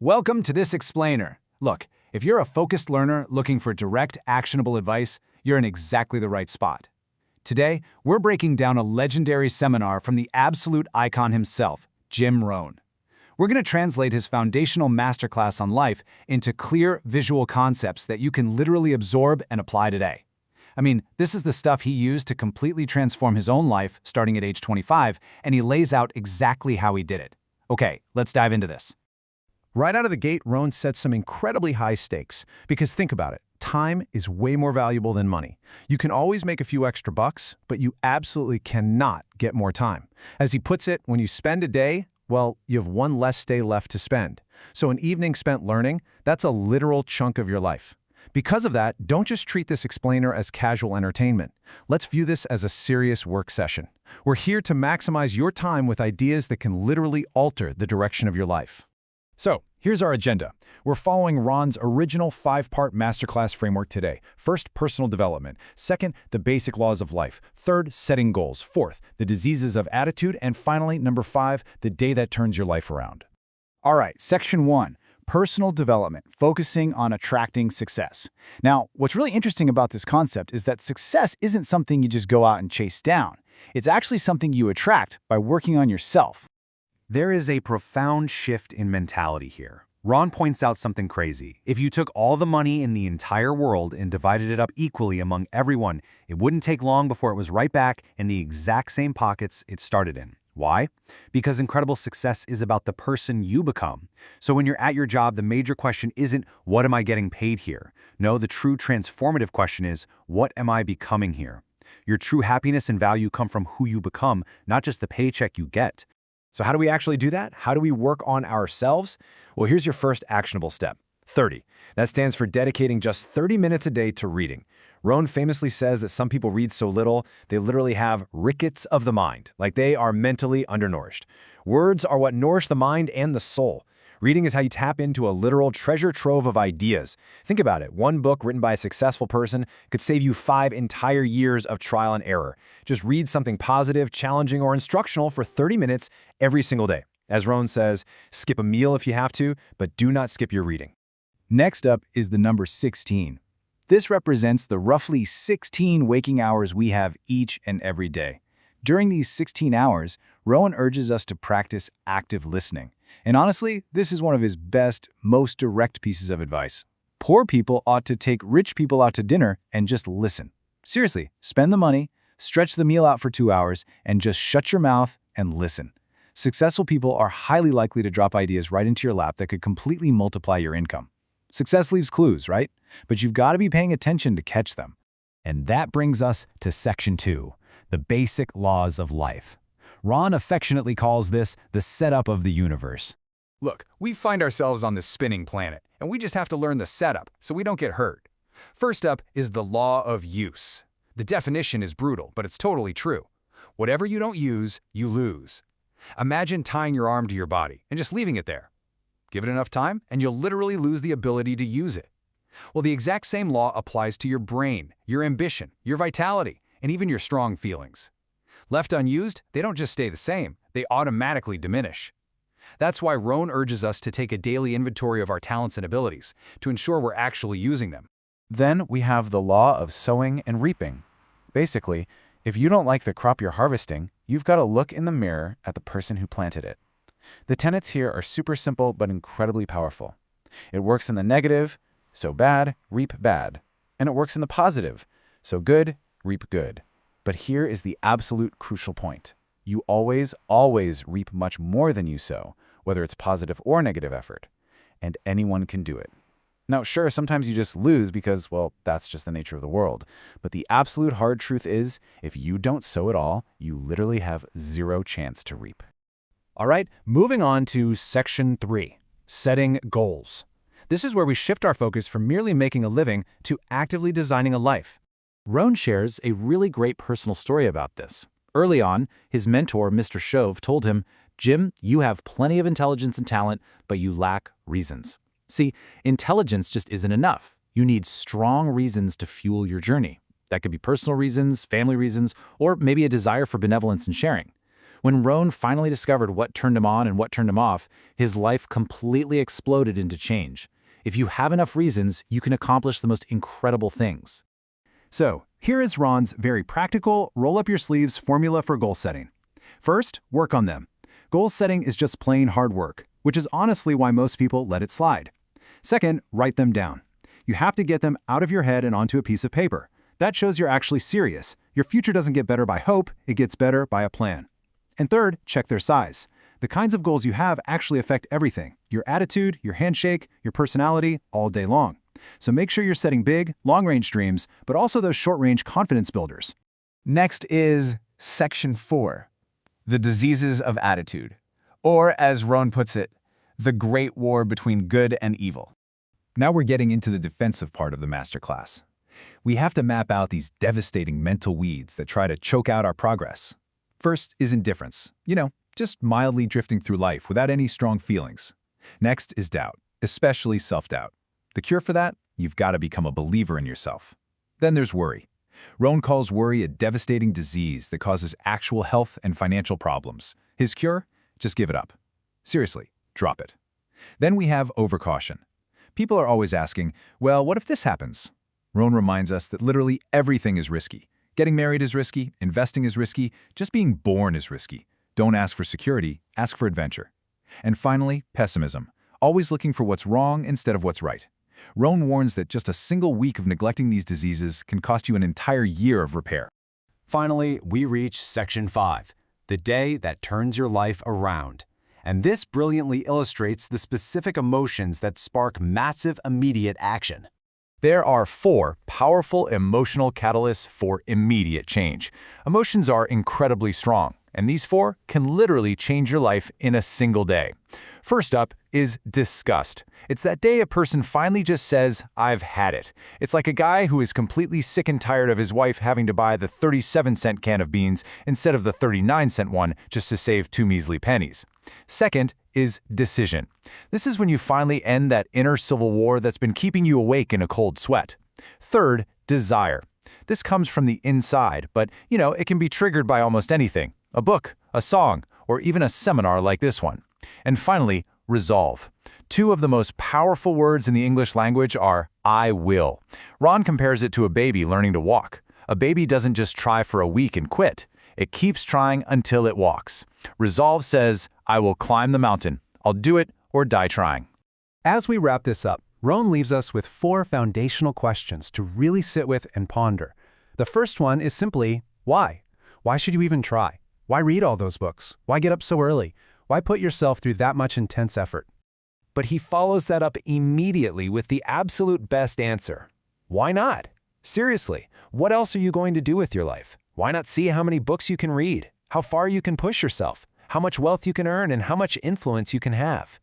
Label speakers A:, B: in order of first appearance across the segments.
A: Welcome to this explainer. Look, if you're a focused learner looking for direct, actionable advice, you're in exactly the right spot. Today, we're breaking down a legendary seminar from the absolute icon himself, Jim Rohn. We're going to translate his foundational masterclass on life into clear, visual concepts that you can literally absorb and apply today. I mean, this is the stuff he used to completely transform his own life starting at age 25, and he lays out exactly how he did it. Okay, let's dive into this.
B: Right out of the gate, Rohn sets some incredibly high stakes. Because think about it, time is way more valuable than money. You can always make a few extra bucks, but you absolutely cannot get more time. As he puts it, when you spend a day, well, you have one less day left to spend. So an evening spent learning, that's a literal chunk of your life. Because of that, don't just treat this explainer as casual entertainment. Let's view this as a serious work session. We're here to maximize your time with ideas that can literally alter the direction of your life.
C: So, here's our agenda. We're following Ron's original 5-part masterclass framework today. First, personal development. Second, the basic laws of life. Third, setting goals. Fourth, the diseases of attitude. And finally, number 5, the day that turns your life around.
A: All right, Section 1, personal development, focusing on attracting success. Now, what's really interesting about this concept is that success isn't something you just go out and chase down. It's actually something you attract by working on yourself.
D: There is a profound shift in mentality here. Ron points out something crazy. If you took all the money in the entire world and divided it up equally among everyone, it wouldn't take long before it was right back in the exact same pockets it started in. Why? Because incredible success is about the person you become. So when you're at your job, the major question isn't, what am I getting paid here? No, the true transformative question is, what am I becoming here? Your true happiness and value come from who you become, not just the paycheck you get.
C: So how do we actually do that? How do we work on ourselves? Well, here's your first actionable step. 30. That stands for dedicating just 30 minutes a day to reading. Rohn famously says that some people read so little, they literally have rickets of the mind, like they are mentally undernourished. Words are what nourish the mind and the soul. Reading is how you tap into a literal treasure trove of ideas. Think about it. One book written by a successful person could save you 5 entire years of trial and error. Just read something positive, challenging, or instructional for 30 minutes every single day. As Rohn says, skip a meal if you have to, but do not skip your reading.
A: Next up is the number 16. This represents the roughly 16 waking hours we have each and every day. During these 16 hours, Rohn urges us to practice active listening. And honestly, this is one of his best, most direct pieces of advice. Poor people ought to take rich people out to dinner and just listen. Seriously, spend the money, stretch the meal out for 2 hours, and just shut your mouth and listen. Successful people are highly likely to drop ideas right into your lap that could completely multiply your income. Success leaves clues, right? But you've got to be paying attention to catch them.
C: And that brings us to Section 2, the basic laws of life. Ron affectionately calls this the setup of the universe.
E: Look, we find ourselves on this spinning planet, and we just have to learn the setup so we don't get hurt. First up is the law of use. The definition is brutal, but it's totally true. Whatever you don't use, you lose. Imagine tying your arm to your body and just leaving it there. Give it enough time, and you'll literally lose the ability to use it. Well, the exact same law applies to your brain, your ambition, your vitality, and even your strong feelings. Left unused, they don't just stay the same, they automatically diminish. That's why Rohn urges us to take a daily inventory of our talents and abilities to ensure we're actually using them.
B: Then we have the law of sowing and reaping. Basically, if you don't like the crop you're harvesting, you've got to look in the mirror at the person who planted it. The tenets here are super simple but incredibly powerful. It works in the negative, sow bad, reap bad. And it works in the positive, sow good, reap good. But here is the absolute crucial point. You always reap much more than you sow, whether it's positive or negative effort. And anyone can do it. Now, sure, sometimes you just lose because, well, that's just the nature of the world. But the absolute hard truth is, if you don't sow at all, you literally have 0 chance to reap.
C: All right, moving on to Section 3, setting goals. This is where we shift our focus from merely making a living to actively designing a life. Rohn shares a really great personal story about this. Early on, his mentor, Mr. Shove, told him, "Jim, you have plenty of intelligence and talent, but you lack reasons." See, intelligence just isn't enough. You need strong reasons to fuel your journey. That could be personal reasons, family reasons, or maybe a desire for benevolence and sharing.
B: When Rohn finally discovered what turned him on and what turned him off, his life completely exploded into change. If you have enough reasons, you can accomplish the most incredible things.
C: So, here is Ron's very practical, roll-up-your-sleeves formula for goal setting. First, work on them. Goal setting is just plain hard work, which is honestly why most people let it slide. Second, write them down. You have to get them out of your head and onto a piece of paper. That shows you're actually serious. Your future doesn't get better by hope, it gets better by a plan. And third, check their size. The kinds of goals you have actually affect everything: your attitude, your handshake, your personality, all day long. So make sure you're setting big, long-range dreams, but also those short-range confidence builders.
B: Next is Section 4, the diseases of attitude. Or, as Rohn puts it, the great war between good and evil.
A: Now we're getting into the defensive part of the masterclass. We have to map out these devastating mental weeds that try to choke out our progress. First is indifference. Just mildly drifting through life without any strong feelings. Next is doubt, especially self-doubt. The cure for that? You've got to become a believer in yourself. Then there's worry. Rohn calls worry a devastating disease that causes actual health and financial problems. His cure? Just give it up. Seriously, drop it. Then we have overcaution. People are always asking, well, what if this happens? Rohn reminds us that literally everything is risky. Getting married is risky, investing is risky, just being born is risky. Don't ask for security, ask for adventure. And finally, pessimism. Always looking for what's wrong instead of what's right. Rohn warns that just a single week of neglecting these diseases can cost you an entire year of repair.
D: Finally, we reach Section 5, the day that turns your life around. And this brilliantly illustrates the specific emotions that spark massive immediate action.
A: There are 4 powerful emotional catalysts for immediate change. Emotions are incredibly strong, and these 4 can literally change your life in a single day. First up is disgust. It's that day a person finally just says, "I've had it." It's like a guy who is completely sick and tired of his wife having to buy the 37-cent can of beans instead of the 39-cent one just to save 2 measly pennies. Second is decision. This is when you finally end that inner civil war that's been keeping you awake in a cold sweat. Third, desire. This comes from the inside, but, it can be triggered by almost anything: a book, a song, or even a seminar like this one. And finally, resolve. 2 of the most powerful words in the English language are "I will." Ron compares it to a baby learning to walk. A baby doesn't just try for a week and quit. It keeps trying until it walks. Resolve says, "I will climb the mountain. I'll do it or die trying."
E: As we wrap this up, Rohn leaves us with 4 foundational questions to really sit with and ponder. The first one is simply, why? Why should you even try? Why read all those books? Why get up so early? Why put yourself through that much intense effort?
A: But he follows that up immediately with the absolute best answer. Why not? Seriously, what else are you going to do with your life? Why not see how many books you can read, how far you can push yourself, how much wealth you can earn, and how much influence you can have?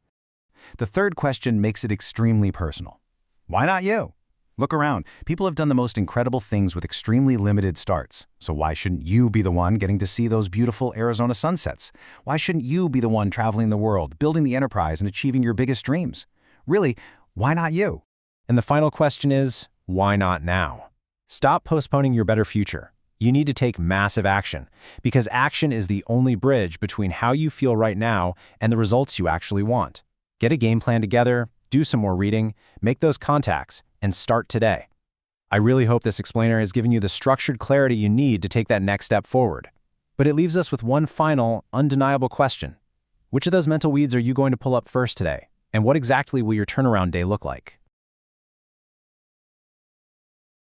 D: The third question makes it extremely personal. Why not you? Look around. People have done the most incredible things with extremely limited starts. So why shouldn't you be the one getting to see those beautiful Arizona sunsets? Why shouldn't you be the one traveling the world, building the enterprise, and achieving your biggest dreams? Really, why not you? And the final question is, why not now? Stop postponing your better future. You need to take massive action, because action is the only bridge between how you feel right now and the results you actually want. Get a game plan together, do some more reading, make those contacts, and start today. I really hope this explainer has given you the structured clarity you need to take that next step forward. But it leaves us with one final, undeniable question. Which of those mental weeds are you going to pull up first today? And what exactly will your turnaround day look like?